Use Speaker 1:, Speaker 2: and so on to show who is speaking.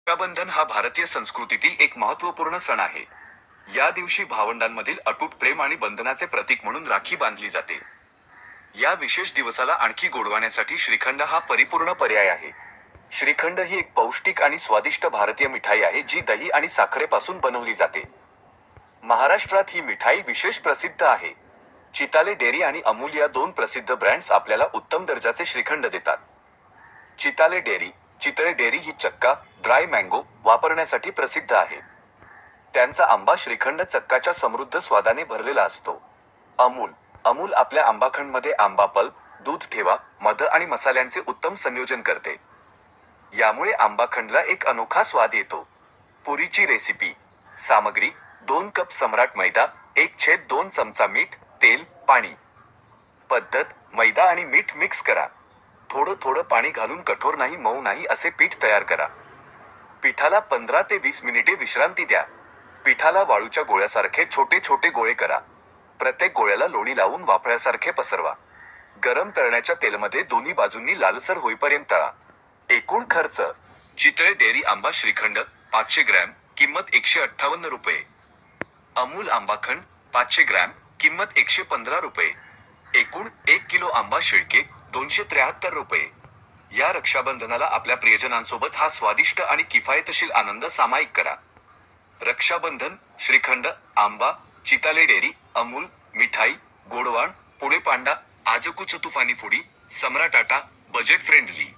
Speaker 1: रक्षाबंधन हा भारतीय संस्कृतीतील एक महत्त्वपूर्ण सण आहे. या दिवशी भावंडांमधील अतूट प्रेम आणि बंधनाचे प्रतीक म्हणून राखी बांधली जाते. या विशेष दिवसाला आणखी गोडवण्यासाठी श्रीखंड हा परिपूर्ण पर्याय आहे. श्रीखंड ही एक पौष्टिक आणि स्वादिष्ट भारतीय मिठाई आहे जी दही आणि साखरेपासून बनवली जाते. महाराष्ट्रात ही मिठाई विशेष प्रसिद्ध आहे. चिताले डेअरी आणि अमूल या दोन प्रसिद्ध ब्रँड्स आपल्याला उत्तम दर्जाचे श्रीखंड देतात. चिताले डेअरी चितळे डेअरी ही चक्का, ड्राय मँगो वापरण्यासाठी प्रसिद्ध आहे. त्यांचा आंबा श्रीखंड चक्काच्या समृद्ध स्वादाने भरलेला असतो. अमूल आपल्या आंबाखंडमध्ये आंबा पल्प, दूध ठेवा, मध आणि मसाल्यांचे उत्तम संयोजन करते. यामुळे आंबाखंडला एक अनोखा स्वाद येतो. पुरीची रेसिपी. सामग्री: 2 कप सम्राट मैदा, 1/2 चमचा मीठ, तेल, पाणी. पद्धत: मैदा आणि मीठ मिक्स करा. थोडं थोडं पाणी घालून कठोर नाही मऊ नाही असे पीठ तयार करा. पिठाला 15 ते 20 मिनिटे विश्रांती द्या. पिठाला वाळूच्या गोळ्यासारखे छोटे छोटे गोळे करा. प्रत्येक गोळ्याला लोणी लावून वाफळ्यासारखे पसरवा. गरम तळण्याच्या तेलमध्ये दोन्ही बाजूंनी लालसर होईपर्यंत तळा. एकूण खर्च: चितळे डेअरी आंबा श्रीखंड 500 ग्रॅम, किंमत 158 रुपये. अमूल आंबाखंड 500 ग्रॅम, किंमत 115 रुपये. एकूण 1 किलो आंबा शिळके 273 रुपये. या रक्षाबंधनाला आपल्या प्रियजनांसोबत हा स्वादिष्ट आणि किफायतशीर आनंद सामायिक करा. रक्षाबंधन, श्रीखंड, आंबा, चिताले डेअरी, अमूल, मिठाई, गोडवाण, पुणे पांडा, आजकू चतुफानी फुडी, सम्राट आटा, बजेट फ्रेंडली.